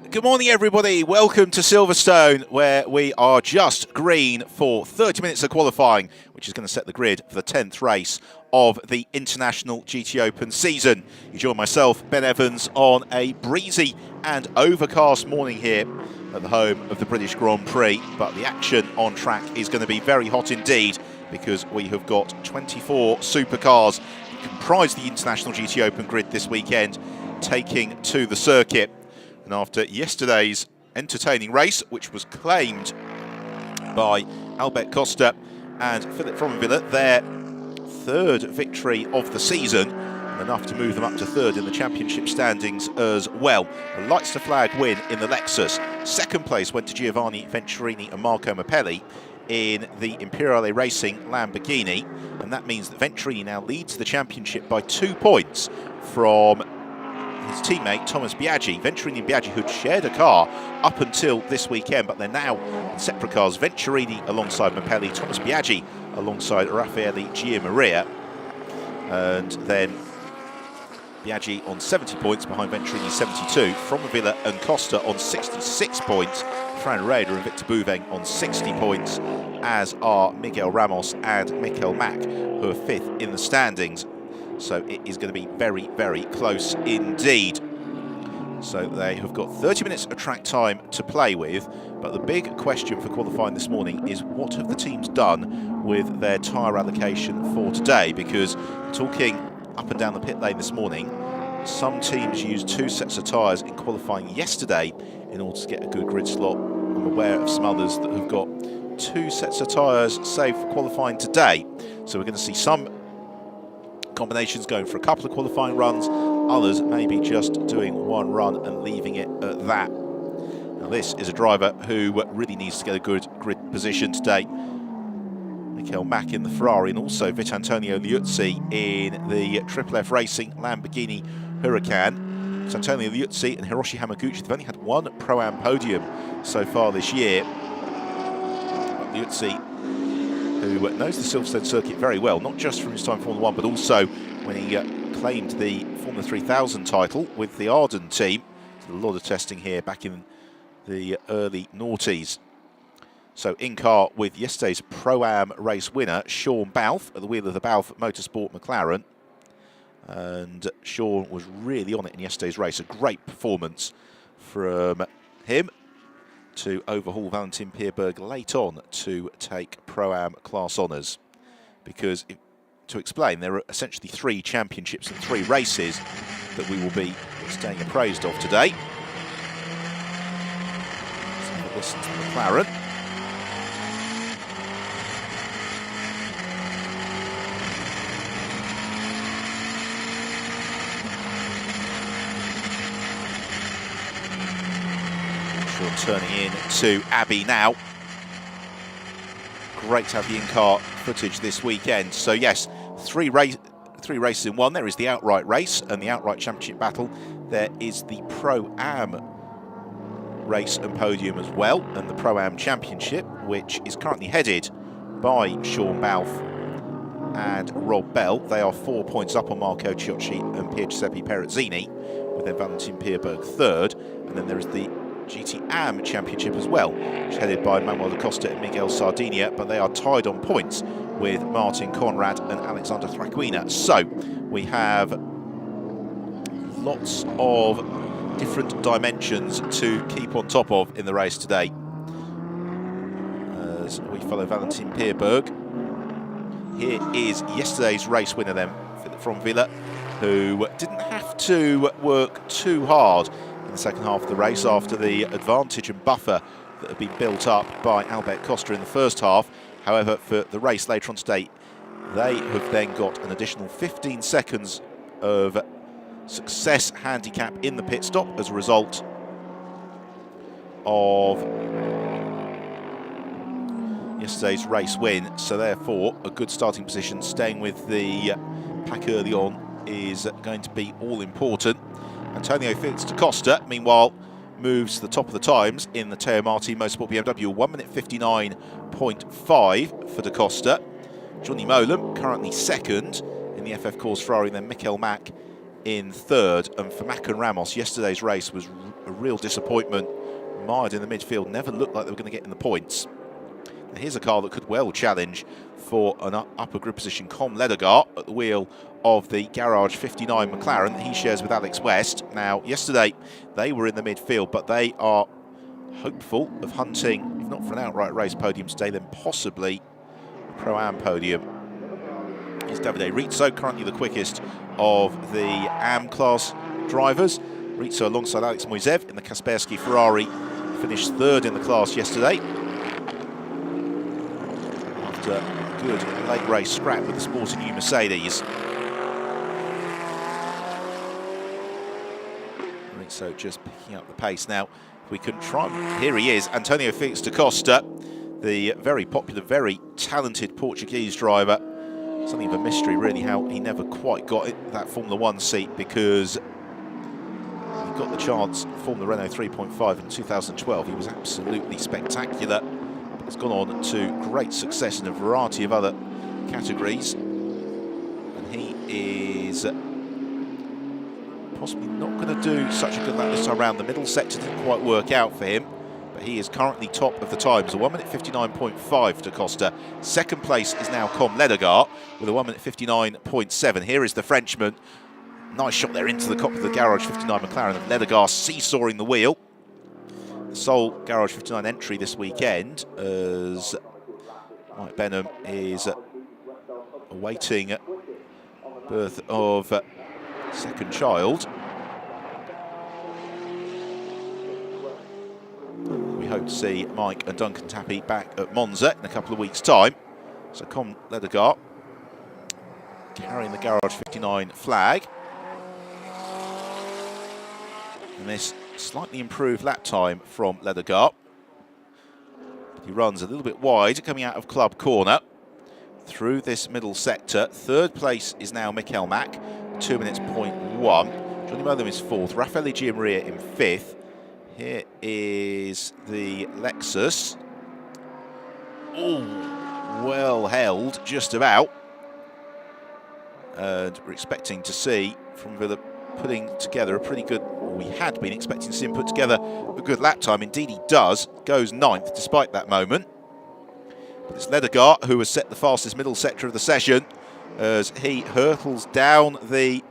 Good morning, everybody. Welcome to Silverstone, where we are just green for 30 minutes of qualifying, which is going to set the grid for the 10th race of the International GT Open season. You join myself, Ben Evans, on a breezy and overcast morning here at the home of the British Grand Prix, but the action on track is going to be very hot indeed, because we have got 24 supercars that comprise the International GT Open grid this weekend, taking to the circuit. And after yesterday's entertaining race, which was claimed by Albert Costa and Philip Fromvilla, their third victory of the season, and enough to move them up to third in the championship standings as well. A lights to flag win in the Lexus. Second place went to Giovanni Venturini and Marco Mappelli in the Imperiale Racing Lamborghini, and that means that Venturini now leads the championship by 2 points from his teammate Thomas Biaggi. Venturini and Biaggi, who'd shared a car up until this weekend, but they're now in separate cars. Venturini alongside Mappelli, Thomas Biaggi alongside Raffaele Giammaria, and then Biaggi on 70 points behind Venturini 72, Fromvilla and Costa on 66 points, Fran Reder and Victor Bouveng on 60 points, as are Miguel Ramos and Mikel Mack, who are 5th in the standings. So it is going to be very, very close indeed. So they have got 30 minutes of track time to play with, but the big question for qualifying this morning is, what have the teams done with their tyre allocation for today? Because talking up and down the pit lane this morning, some teams used 2 sets of tyres in qualifying yesterday in order to get a good grid slot. I'm aware of some others that have got 2 sets of tyres saved for qualifying today. So we're going to see some combinations going for a couple of qualifying runs, others maybe just doing 1 run and leaving it at that. Now this is a driver who really needs to get a good grid position today. Mikel Mack in the Ferrari, and also Vitantonio Liuzzi in the Triple F Racing Lamborghini Huracan. Vitantonio Liuzzi and Hiroshi Hamaguchi, they've only had 1 Pro-Am podium so far this year. But Liuzzi, who knows the Silverstone circuit very well, not just from his time in Formula 1, but also when he claimed the Formula 3000 title with the Arden team. Did a lot of testing here back in the early noughties. So in car with yesterday's Pro-Am race winner, Sean Balfe, at the wheel of the Balfe Motorsport McLaren. And Sean was really on it in yesterday's race. A great performance from him to overhaul Valentin Pierberg late on to take Pro-Am class honours. Because, to explain, there are essentially 3 championships and 3 races that we will be staying appraised of today. Let's have a listen to McLaren. Turning in to Abbey now. Great to have the in-car footage this weekend. So yes, 3 races in one. There is the outright race and the outright championship battle. There is the Pro-Am race and podium as well, and the Pro-Am championship, which is currently headed by Sean Balfe and Rob Bell. They are 4 points up on Marco Ciocci and Pier Giuseppe Perezzini, with then Valentin Pierberg 3rd. And then there is the GT-AM Championship as well, which is headed by Manuel da Costa and Miguel Sardinia, but they are tied on points with Martin Conrad and Alexander Thraquina. So we have lots of different dimensions to keep on top of in the race today, as we follow Valentin Pierberg. Here is yesterday's race winner then, Philip Fromvilla, who didn't have to work too hard in the second half of the race after the advantage and buffer that had been built up by Albert Costa in the first half. However, for the race later on today, they have then got an additional 15 seconds of success handicap in the pit stop as a result of yesterday's race win. So therefore, a good starting position, staying with the pack early on, is going to be all important. Antonio Felix da Costa, meanwhile, moves to the top of the times in the Teo Martin Motorsport BMW, 1 minute 59.5 for da Costa. Johnny Molam currently 2nd in the FF Course Ferrari, then Mikel Mack in 3rd. And for Mack and Ramos, yesterday's race was a real disappointment. Mired in the midfield, never looked like they were going to get in the points. Now here's a car that could well challenge for an upper grid position. Com Ledegaard at the wheel of the Garage 59 McLaren that he shares with Alex West. Now, yesterday they were in the midfield, but they are hopeful of hunting, if not for an outright race podium today, then possibly a Pro-Am podium. Here's Davide Rizzo, currently the quickest of the AM class drivers. Rizzo alongside Alex Moisev in the Kaspersky Ferrari finished third in the class yesterday. After a good late race scrap with the sporting new Mercedes. Rizzo just picking up the pace now. If we can try, here he is, Antonio Felix da Costa, the very popular, very talented Portuguese driver. Something of a mystery really how he never quite got that Formula 1 seat, because he got the chance to form the Renault 3.5 in 2012. He was absolutely spectacular. He's gone on to great success in a variety of other categories. And he is possibly not going to do such a good lap this time around. The middle sector didn't quite work out for him, but he is currently top of the times. A 1 minute 59.5 to Costa. Second place is now Com Ledegaard with a 1 minute 59.7. Here is the Frenchman. Nice shot there into the cockpit of the Garage 59 McLaren, and Ledegaard seesawing the wheel. The sole Garage 59 entry this weekend, as Mike Benham is awaiting birth of second child. We hope to see Mike and Duncan Tappy back at Monza in a couple of weeks' time. So Com Ledegaard carrying the Garage 59 flag. And this slightly improved lap time from Ledegaard. He runs a little bit wide coming out of club corner through this middle sector. Third place is now Mikel Mack, 2 minutes 0.1. Johnny Molam is fourth. Raffaele Giammaria in fifth. Here is the Lexus. Oh, well held, just about. And we're expecting to see from Villa putting together a pretty good, we had been expecting to see him put together a good lap time. Indeed he does, goes ninth despite that moment. But it's Ledegaard who has set the fastest middle sector of the session as he hurtles down the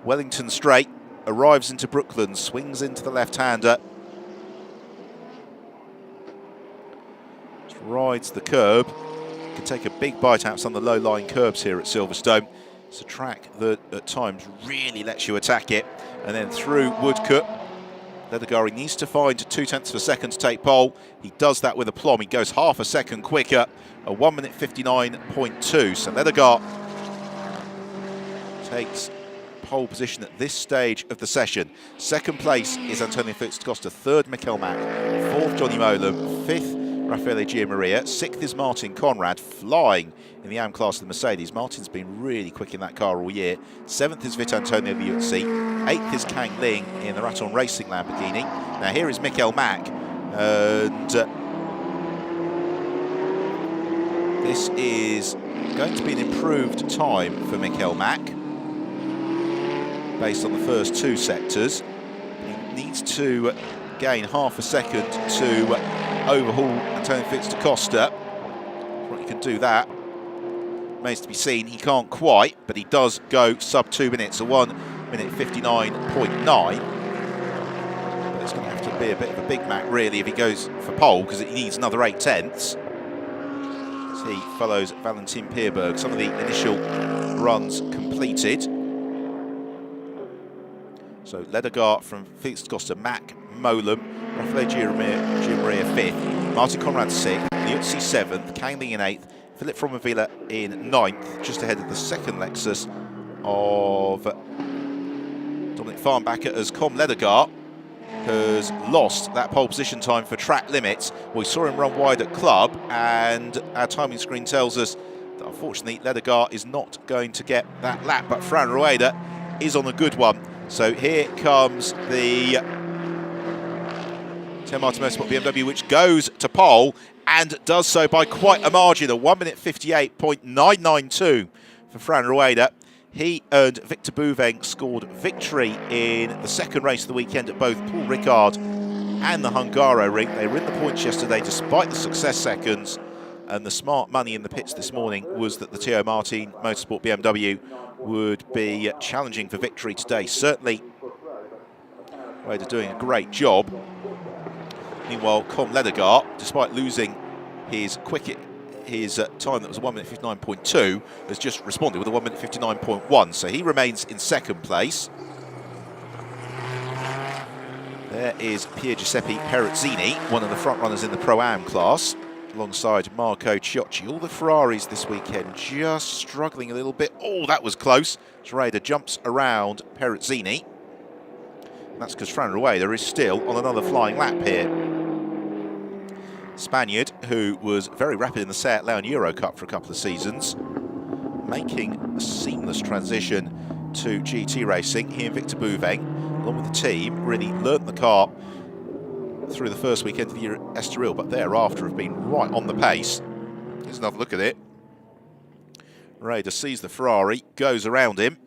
Wellington Straight, arrives into Brooklyn, swings into the left-hander. Just rides the curb. Can take a big bite out some of the low-lying curbs here at Silverstone. It's a track that at times really lets you attack it. And then through Woodcote, Ledegaard needs to find 0.2 of a second to take pole. He does that with aplomb. He goes half a second quicker, a 1 minute 59.2. So Ledegaard takes pole position at this stage of the session. Second place is Antonio Felix da Costa. Third, Mikel Mack. Fourth, Johnny Molam. Fifth, Raffaele Giammaria. Sixth is Martin Conrad, flying in the AM class of the Mercedes. Martin's been really quick in that car all year. Seventh is Vitantonio Liuzzi. Eighth is Kang Ling in the Raton Racing Lamborghini. Now here is Mikel Mack, and this is going to be an improved time for Mikel Mack based on the first two sectors. He needs to gain half a second to overhaul Antonio Felix da Costa. Well, he can do that. Remains to be seen. He can't quite, but he does go sub 2 minutes, a 1 minute 59.9. But it's going to have to be a bit of a Big Mac, really, if he goes for pole, because he needs another 0.8. As he follows Valentin Pierberg. Some of the initial runs completed. So Ledegaard from Felix da Costa, Mack, Molam, Raffaele Giammaria fifth, Martin Conrad sixth, Liuzzi seventh, Kang Ling in eighth, Philip Fromavilla in ninth, just ahead of the second Lexus of Dominic Farnbacher, as Com Ledegaard has lost that pole position time for track limits. We saw him run wide at club, and our timing screen tells us that unfortunately Ledegaard is not going to get that lap, but Fran Rueda is on a good one. So here comes the Ten Martin Motorsport BMW, which goes to pole and does so by quite a margin, a 1 minute 58.992 for Fran Rueda. He and Victor Bouveng scored victory in the second race of the weekend at both Paul Ricard and the Hungaro Ring. They were in the points yesterday despite the success seconds, and the smart money in the pits this morning was that the Theo Martin Motorsport BMW would be challenging for victory today. Certainly, Rader doing a great job. Meanwhile, Com Ledegaard, despite losing his time that was 1 minute 59.2, has just responded with a 1 minute 59.1, so he remains in second place. There is Pier Giuseppe Perezzini, one of the front runners in the Pro-Am class, alongside Marco Ciocci. All the Ferraris this weekend just struggling a little bit. Oh, that was close. Rader jumps around Perezzini. That's because Fran Rueda is still on another flying lap here. Spaniard, who was very rapid in the Seat Leon Euro Cup for a couple of seasons, making a seamless transition to GT racing. He and Victor Bouveng, along with the team, really learnt the car through the first weekend of the year at Estoril, but thereafter have been right on the pace. Here's another look at it. Rader sees the Ferrari, goes around him.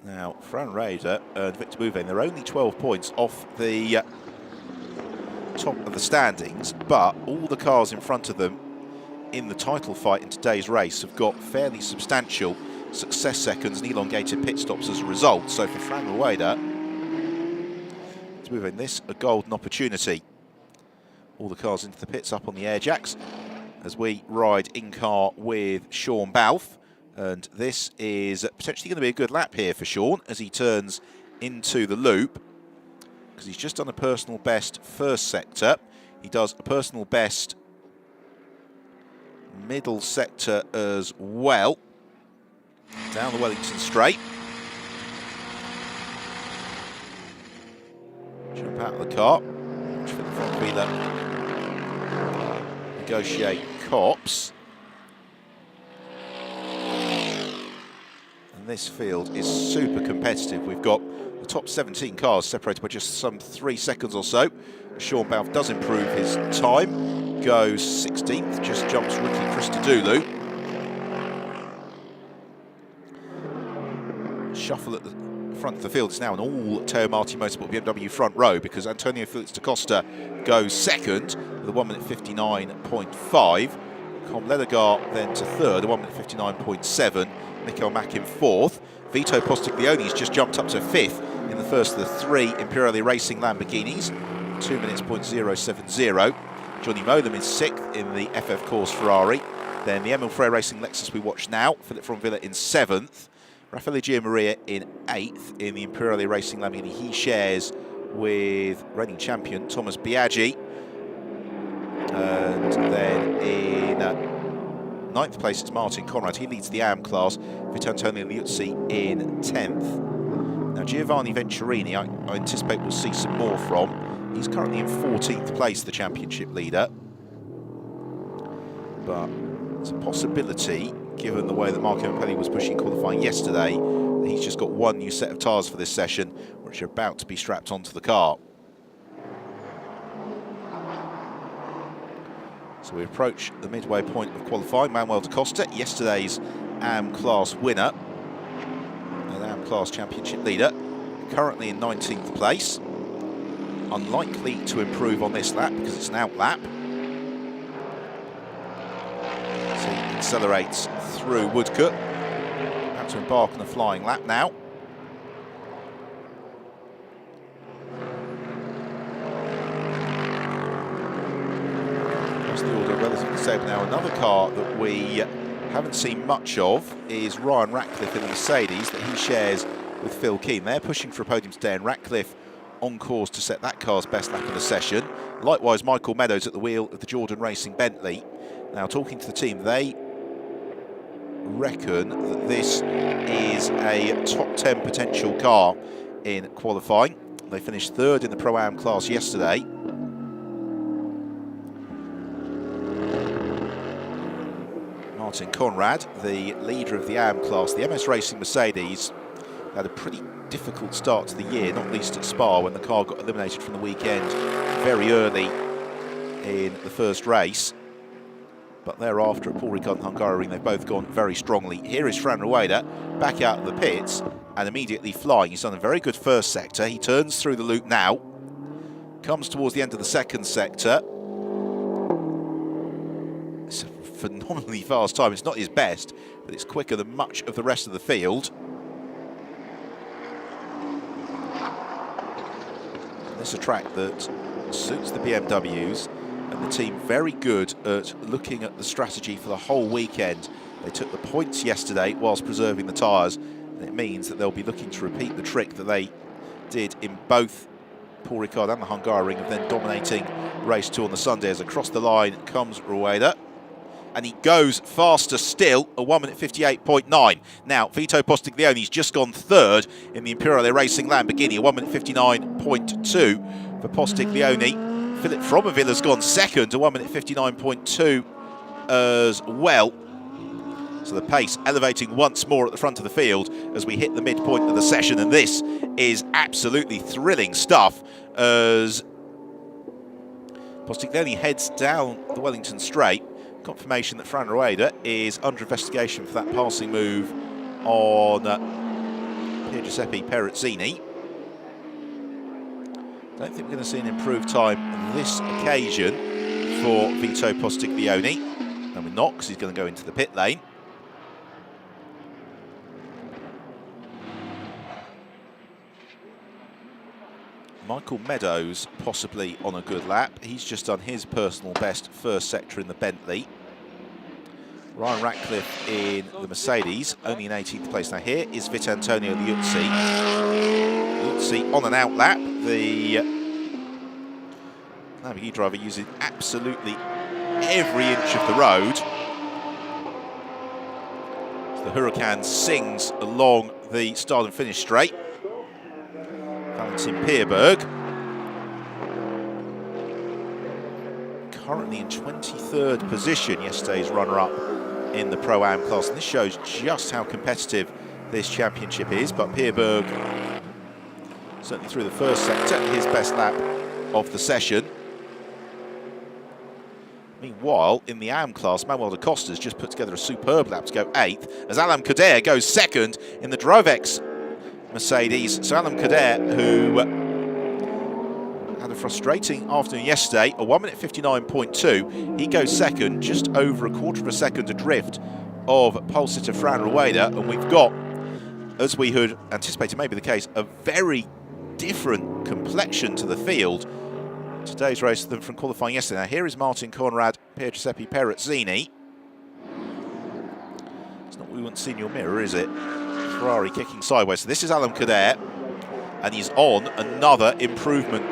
Now, Fran Rader and Victor Bouveng, they're only 12 points off the top of the standings, but all the cars in front of them in the title fight in today's race have got fairly substantial success seconds and elongated pit stops as a result. So for Fran Rueda, to move in this, a golden opportunity. All the cars into the pits up on the air jacks as we ride in car with Sean Balfe. And this is potentially going to be a good lap here for Sean as he turns into the loop, because he's just done a personal best first sector. He does a personal best middle sector as well. Down the Wellington straight. Jump out of the car. Watch for the front wheeler. Negotiate cops. And this field is super competitive. We've got the top 17 cars separated by just some 3 seconds or so. Sean Balfe does improve his time. Goes 16th, just jumps rookie Chris Dooloo. Shuffle at the front of the field. It's now an all Theo Martin Motorsport BMW front row, because Antonio Felix da Costa goes second with a 1 minute 59.5. Com Ledegaard then to third, a 1 minute 59.7. Michael Mack in fourth. Vito Postiglioni's just jumped up to fifth in the first of the 3 Imperiale Racing Lamborghinis, 2 minutes .070. Johnny Molam is 6th in the FF Course Ferrari. Then the Emil Frey Racing Lexus we watch now, Philip Fronvilla in 7th. Raffaele Giammaria in 8th in the Imperiale Racing Lamborghini. He shares with reigning champion Thomas Biaggi. And then in 9th place it's Martin Conrad. He leads the AM class. Vitantonio Liuzzi in 10th. Now Giovanni Venturini, I anticipate we'll see some more from. He's currently in 14th place, the championship leader. But it's a possibility, given the way that Marco Impelli was pushing qualifying yesterday, that he's just got 1 new set of tyres for this session, which are about to be strapped onto the car. So we approach the midway point of qualifying. Manuel da Costa, yesterday's AM class winner, and AM class championship leader, currently in 19th place. Unlikely to improve on this lap because it's an out lap. So he accelerates through Woodcote. About to embark on a flying lap now. That's the order relatively stable now. Another car that we haven't seen much of is Ryan Ratcliffe in the Mercedes that he shares with Phil Keane. They're pushing for a podium today, and Ratcliffe on course to set that car's best lap of the session. Likewise, Michael Meadows at the wheel of the Jordan Racing Bentley. Now, talking to the team, they reckon that this is a top 10 potential car in qualifying. They finished 3rd in the Pro-Am class yesterday. Martin Conrad, the leader of the AM class, the MS Racing Mercedes, had a pretty difficult start to the year, not least at Spa when the car got eliminated from the weekend very early in the first race. But thereafter at Paul Ricard and Hungaroring, they've both gone very strongly. Here is Fran Rueda back out of the pits and immediately flying. He's done a very good first sector. He turns through the loop now, comes towards the end of the second sector. It's a phenomenally fast time. It's not his best, but it's quicker than much of the rest of the field. And this is a track that suits the BMWs, and the team very good at looking at the strategy for the whole weekend. They took the points yesterday whilst preserving the tyres, and it means that they'll be looking to repeat the trick that they did in both Paul Ricard and the Hungaroring of then dominating race 2 on the Sunday. As across the line comes Rueda, and he goes faster still, a 1 minute 58.9. Now, Vito Postiglioni's just gone third in the Imperiale Racing Lamborghini, a 1 minute 59.2 for Postiglioni. Philip Fromerville's gone second, a 1 minute 59.2 as well. So the pace elevating once more at the front of the field as we hit the midpoint of the session, and this is absolutely thrilling stuff as Postiglioni heads down the Wellington Straight. Confirmation that Fran Rueda is under investigation for that passing move on Pier Giuseppe Perezzini. Don't think we're going to see an improved time on this occasion for Vito Postiglioni. No, we're not, because he's going to go into the pit lane. Michael Meadows possibly on a good lap. He's just done his personal best first sector in the Bentley. Ryan Ratcliffe in the Mercedes, only in 18th place. Now here is Vitantonio Liuzzi. Liuzzi on an out lap. The Lamborghini driver using absolutely every inch of the road. So the Huracan sings along the start and finish straight. Valentin Pierberg, currently in 23rd position, yesterday's runner-up in the Pro-Am class. And this shows just how competitive this championship is. But Pierberg, certainly through the first sector, his best lap of the session. Meanwhile, in the AM class, Manuel da Costa's just put together a superb lap to go 8th, as Alam Kader goes 2nd in the Drovex Mercedes. So Alam Kader, who had a frustrating afternoon yesterday, a 1 minute 59.2. He goes 2nd, just over a quarter of a second adrift of pole sitter Fran Rueda. And we've got, as we had anticipated may be the case, a very different complexion to the field today's race than from qualifying yesterday. Now here is Martin Conrad, Pier Giuseppe Perezzini. It's not what we want to see in your mirror, is it? Ferrari kicking sideways. So this is Alam Kader, and he's on another improvement.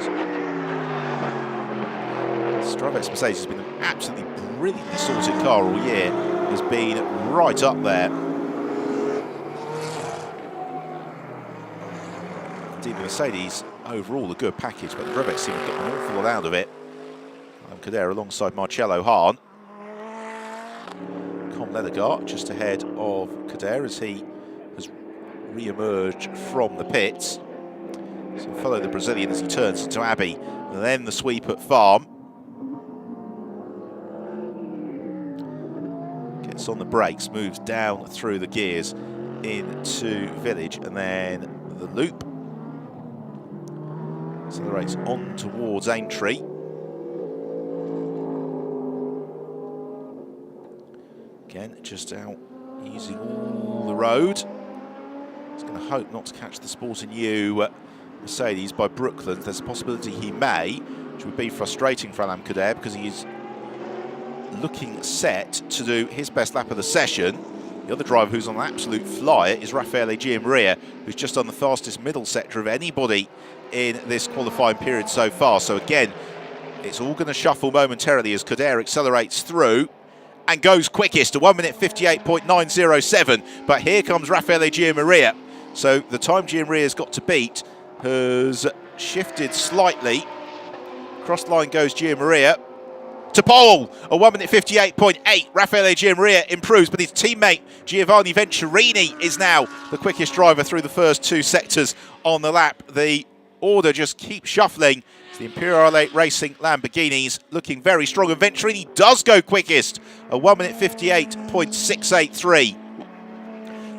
Drovex Mercedes has been an absolutely brilliantly sorted car all year. Has been right up there. Indeed, the Mercedes overall a good package, but the Drovex seem to get an awful lot out of it. Alam Kader alongside Marcello Hahn. Com Leathergart just ahead of Kader as he has re-emerged from the pits. So we'll follow the Brazilian as he turns into Abbey, and then the sweep at Farm. Gets on the brakes, moves down through the gears into Village, and then the loop. Accelerates on towards Aintree. Again, just out using all the road. He's going to hope not to catch the Sporting U Mercedes by Brooklands. There's a possibility he may, which would be frustrating for Alam Kader because he's looking set to do his best lap of the session. The other driver who's on an absolute flyer is Raffaele Giammaria, who's just done the fastest middle sector of anybody in this qualifying period so far. So again, it's all going to shuffle momentarily as Kader accelerates through and goes quickest, a 1 minute 58.907. But here comes Raffaele Giammaria. So the time Giammaria's got to beat has shifted slightly. Cross line goes Giammaria to pole, a 1 minute 58.8. Raffaele Giammaria improves, but his teammate Giovanni Venturini is now the quickest driver through the first 2 sectors on the lap. The order just keeps shuffling. So The Imperial Racing Lamborghinis looking very strong, and Venturini does go quickest, a 1 minute 58.683.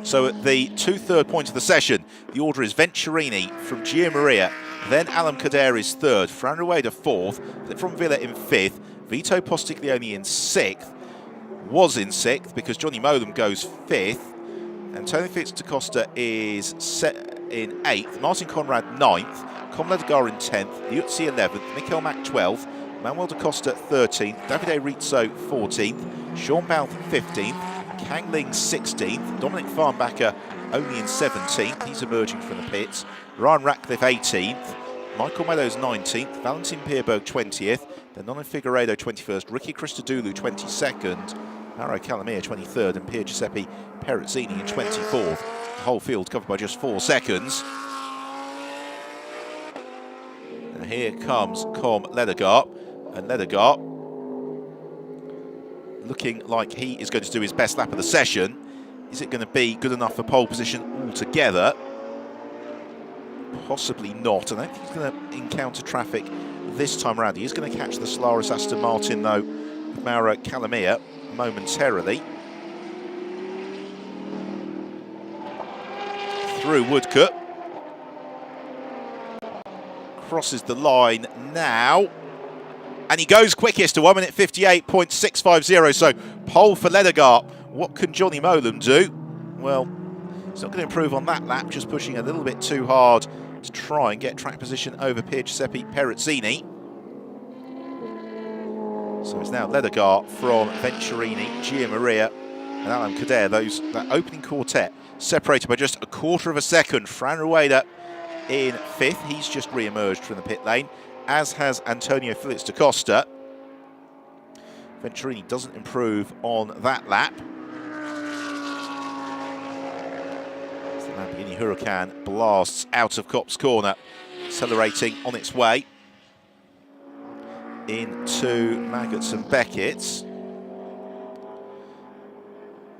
So at the 2/3 point of the session, the order is Venturini from Gia Maria, then Alam Kader is third, Fran Rueda fourth, from Villa in fifth, Vito Postiglione in sixth, was in sixth because Johnny Molam goes fifth, Antonio Felix da Costa is set in eighth, Martin Conrad ninth, Comledagar in 10th, Liuzzi 11th, Mikel Mack 12th, Manuel da Costa 13th, Davide Rizzo 14th, Sean Bouth 15th, Kang Ling 16th, Dominic Farnbacher only in 17th, he's emerging from the pits, Ryan Ratcliffe 18th, Michael Meadows 19th, Valentin Pierberg 20th, then Nolan Figueiredo 21st, Ricky Christodoulou 22nd, Mauro Calamia 23rd, and Pier Giuseppe Perezzini in 24th. The whole field covered by just 4 seconds. And here comes Com Ledegaard, and Ledegaard looking like he is going to do his best lap of the session. Is it going to be good enough for pole position altogether? Possibly not. I don't think he's going to encounter traffic this time around. He is going to catch the Solaris Aston Martin, though, with Mauro Calamia momentarily. Through Woodcote. Crosses the line now. And he goes quickest to 1 minute 58.650. So pole for Ledegaard. What can Johnny Molam do? Well, he's not going to improve on that lap, just pushing a little bit too hard to try and get track position over Pier Giuseppe Perezzini. So it's now Ledegaard from Venturini, Gia Maria and Alam Kader. That opening quartet separated by just a quarter of a second. Fran Rueda in fifth. He's just re-emerged from the pit lane, as has Antonio Felix da Costa. Venturini doesn't improve on that lap. The Lamborghini Huracan blasts out of Copse Corner, accelerating on its way into Maggots and Beckett's.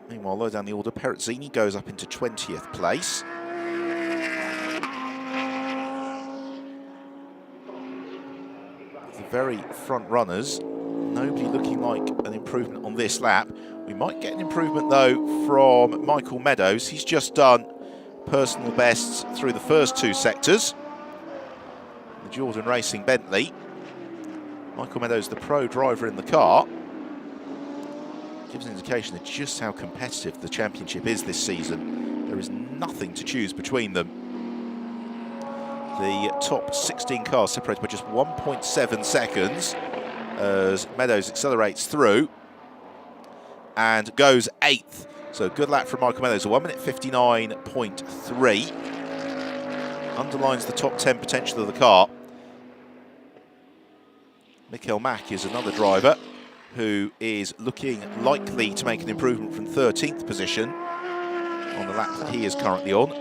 Meanwhile, low down the order, Perezzini goes up into 20th place. The very front runners, nobody looking like an improvement on this lap. We might get an improvement, though, from Michael Meadows. He's just done personal bests through the first 2 sectors. The Jordan Racing Bentley. Michael Meadows, the pro driver in the car, gives an indication of just how competitive the championship is this season. There is nothing to choose between them. The top 16 cars separated by just 1.7 seconds as Meadows accelerates through and goes 8th. So good lap from Michael Meadows, a 1 minute 59.3. Underlines the top 10 potential of the car. Mikel Mack is another driver who is looking likely to make an improvement from 13th position on the lap that he is currently on.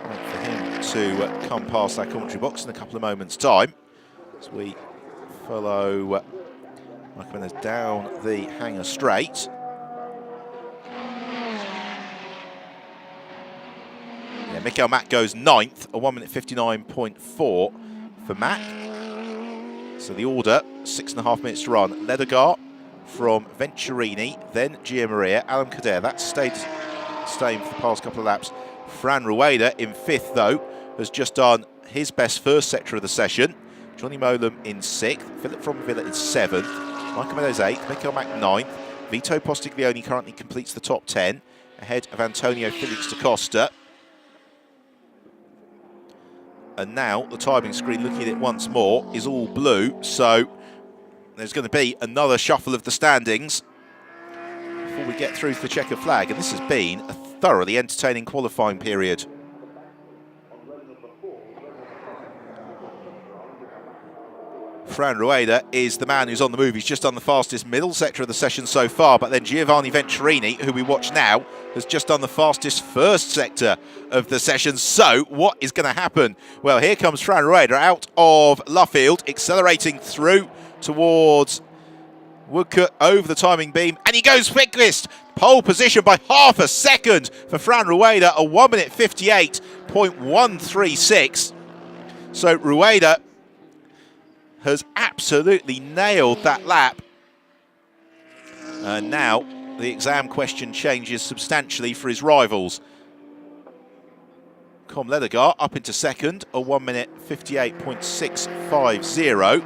Wait for him to come past that commentary box in a couple of moments' time as we follow Michael Meadows down the hangar straight. Yeah, Mikel Mack goes 9th, a 1 minute 59.4 for Mack. So the order, 6.5 minutes to run. Ledegaard from Venturini, then Gia Maria, Alam Kader. That's staying for the past couple of laps. Fran Rueda in 5th, though, has just done his best first sector of the session. Johnny Molam in 6th, Philip from Villa in 7th, Michael Meadows 8th, Mikel Mack 9th. Vito Postiglione currently completes the top 10, ahead of Antonio Felix da Costa. And now the timing screen, looking at it once more, is all blue. So there's going to be another shuffle of the standings before we get through to the checker flag. And this has been a thoroughly entertaining qualifying period. Fran Rueda is the man who's on the move. He's just done the fastest middle sector of the session so far, but then Giovanni Venturini, who we watch now, has just done the fastest first sector of the session. So what is going to happen? Well, here comes Fran Rueda out of Luffield, accelerating through towards Woodcote over the timing beam, and he goes quickest. Pole position by half a second for Fran Rueda, a 1 minute 58. 58.136. So Rueda has absolutely nailed that lap. And now the exam question changes substantially for his rivals. Com Ledegaard up into second, a 1 minute 58.650.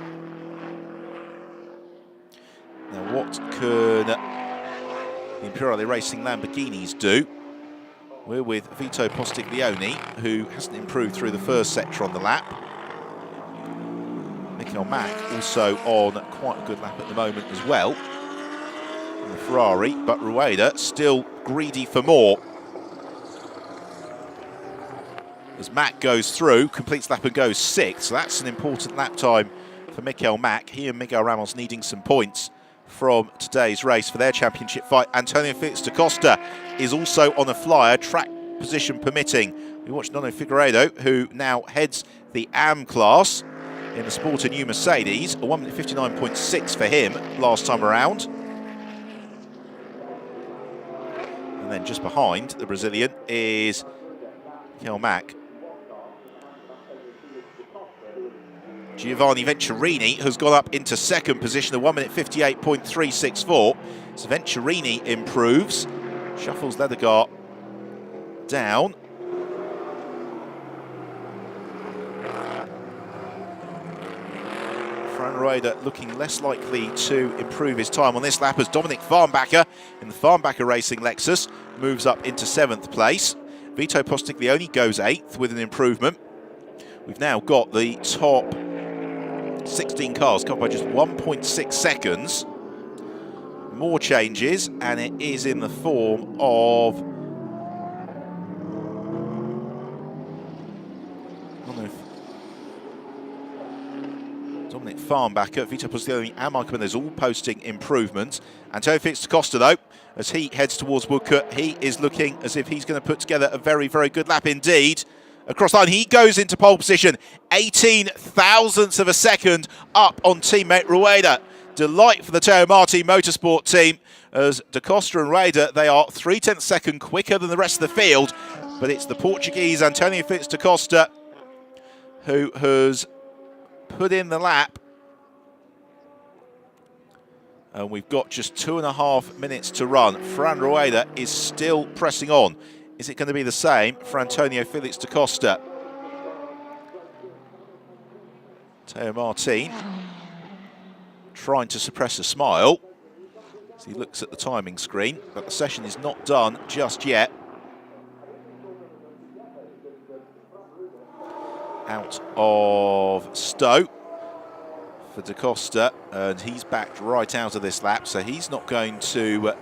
Now what can the Imperiale Racing Lamborghinis do? We're with Vito Postiglione, who hasn't improved through the first sector on the lap. Michael Mack also on quite a good lap at the moment as well. In the Ferrari, but Rueda still greedy for more. As Mack goes through, completes lap and goes 6th, so that's an important lap time for Michael Mack. He and Miguel Ramos needing some points from today's race for their championship fight. Antonio Felix da Costa is also on a flyer, track position permitting. We watched Nono Figueiredo, who now heads the AM class in the Sport New Mercedes, a 1 minute 59.6 for him last time around. And then just behind the Brazilian is Michael Mack. Giovanni Venturini has gone up into second position, a 1 minute 58.364. So Venturini improves, shuffles Ledegaard down. Fran Rueda looking less likely to improve his time on this lap as Dominic Farnbacher in the Farnbacher Racing Lexus moves up into 7th place. Vito Postiglione goes 8th with an improvement. We've now got the top 16 cars covered by just 1.6 seconds. More changes, and it is in the form of Dominic Farnbacher, Vito Postiglione and Michael Mendes all posting improvements. Antonio Felix da Costa, though, as he heads towards Woodcote, he is looking as if he's going to put together a very, very good lap indeed. Across the line, he goes into pole position, 18 thousandths of a second up on teammate Rueda. Delight for the Teo Marti Motorsport team, as da Costa and Rueda, they are 0.3 seconds quicker than the rest of the field, but it's the Portuguese Antonio Felix da Costa who has put in the lap. And we've got just 2.5 minutes to run. Fran Rueda is still pressing on. Is it going to be the same for Antonio Felix da Costa? Teo Martin trying to suppress a smile as he looks at the timing screen, but the session is not done just yet. Out of Stowe for da Costa, and he's backed right out of this lap, so he's not going to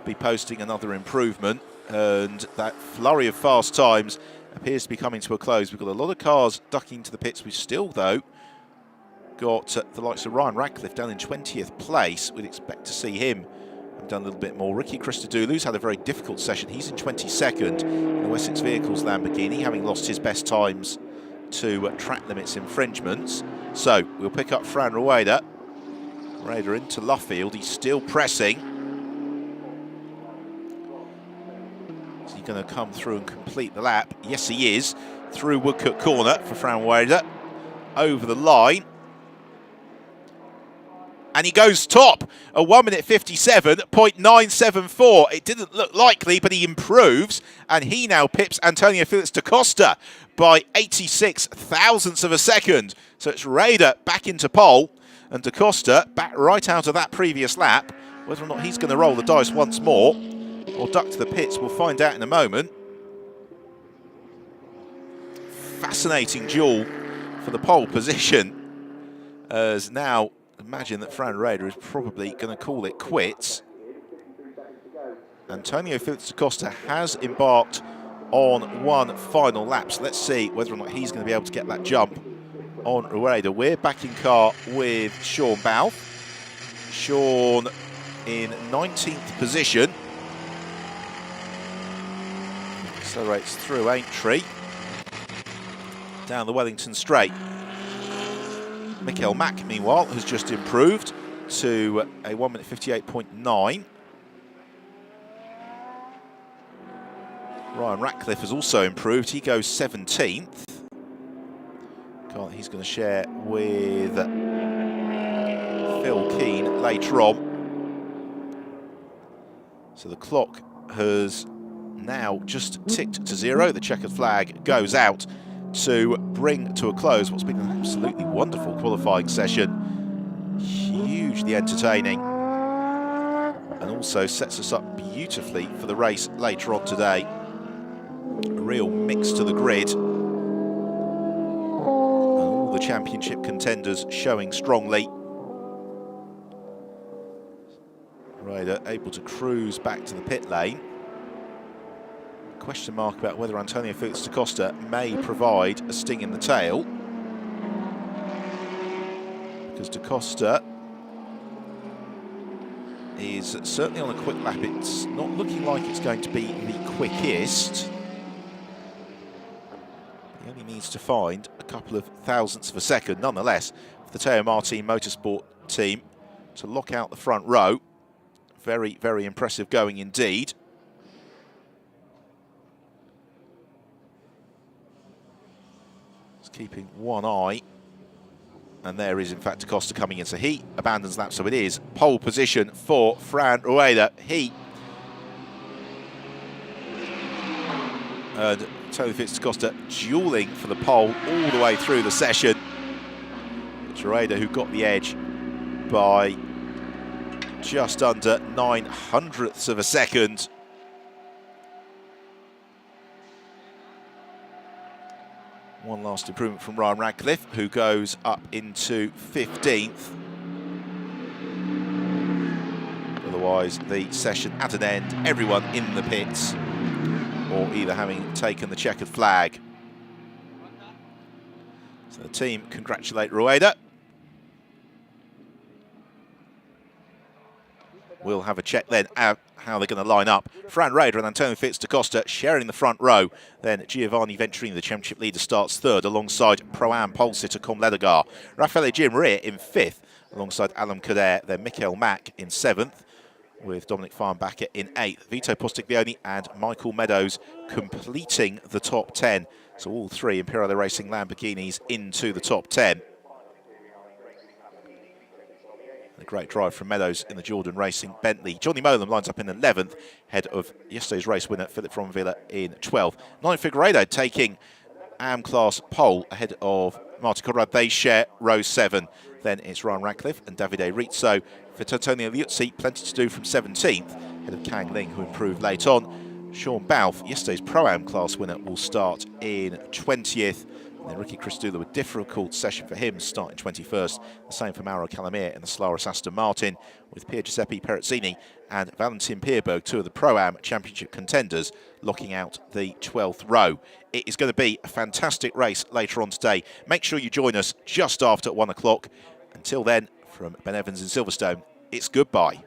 be posting another improvement. And that flurry of fast times appears to be coming to a close. We've got a lot of cars ducking to the pits. We've still, though, got the likes of Ryan Radcliffe down in 20th place. We'd expect to see him have done a little bit more. Ricky Christodoulou's had a very difficult session. He's in 22nd in the Wessex Vehicles Lamborghini, having lost his best times to track limits infringements. So we'll pick up Fran Rueda. Rueda into Luffield. He's still pressing. Is he going to come through and complete the lap? Yes, he is. Through Woodcote Corner for Fran Rueda. Over the line. And he goes top, a 1 minute 57.974. It didn't look likely, but he improves. And he now pips Antonio Felix da Costa by 86 thousandths of a second. So it's Rueda back into pole and da Costa back right out of that previous lap. Whether or not he's going to roll the dice once more or duck to the pits, we'll find out in a moment. Fascinating duel for the pole position, as now imagine that Fran Rueda is probably going to call it quits. Antonio Felix da Costa has embarked on one final lap, so let's see whether or not he's going to be able to get that jump on Rueda. We're back in car with Sean Balfe. Sean in 19th position. Accelerates through Aintree down the Wellington Straight. Michael Mack, meanwhile, has just improved to a 1 minute 58.9. Ryan Ratcliffe has also improved. He goes 17th. He's going to share with Phil Keane later on. So the clock has now just ticked to 0. The checkered flag goes out to bring to a close what's been an absolutely wonderful qualifying session. Hugely entertaining. And also sets us up beautifully for the race later on today. A real mix to the grid. All the championship contenders showing strongly. Ryder able to cruise back to the pit lane. Question mark about whether Antonio Felix da Costa may provide a sting in the tail. Because da Costa is certainly on a quick lap. It's not looking like it's going to be the quickest. He only needs to find a couple of thousandths of a second. Nonetheless, for the Teo Martin Motorsport team to lock out the front row. Very, very impressive going indeed. Just keeping one eye. And there is, in fact, da Costa coming in. So he abandons that. So it is pole position for Fran Rueda. He and Tony Fitz da Costa dueling for the pole all the way through the session. It's Rueda who got the edge by just under 900ths of a second. One last improvement from Ryan Radcliffe, who goes up into 15th. Otherwise, the session at an end, everyone in the pits, or either having taken the checkered flag. So the team congratulate Rueda. We'll have a check then at how they're going to line up. Fran Rueda and Antonio Fitz da Costa sharing the front row. Then Giovanni Venturini, the championship leader, starts third alongside Pro-Am pole sitter Com Ledegar. Raffaele Giammaria in fifth alongside Alan Kader. Then Mikael Mack in seventh with Dominic Farnbacher in eighth. Vito Postiglione and Michael Meadows completing the top 10. So all three Imperial Racing Lamborghinis into the top 10. A great drive from Meadows in the Jordan Racing Bentley. Johnny Molam lines up in 11th, ahead of yesterday's race winner Philip Fronvilla in 12th. Nine Figueiredo taking AM-class pole ahead of Martin Conrad. They share row 7. Then it's Ryan Radcliffe and Davide Rizzo. For Antonio Liuzzi, plenty to do from 17th, ahead of Kang Ling, who improved late on. Sean Balfe, yesterday's Pro-Am class winner, will start in 20th. And then Ricky Christula, a difficult session for him, starting 21st. The same for Mauro Calamir in the Solaris Aston Martin, with Pier Giuseppe Perezzini and Valentin Pierberg, two of the Pro-Am Championship contenders, locking out the 12th row. It is going to be a fantastic race later on today. Make sure you join us just after 1 o'clock. Until then, from Ben Evans in Silverstone, it's goodbye.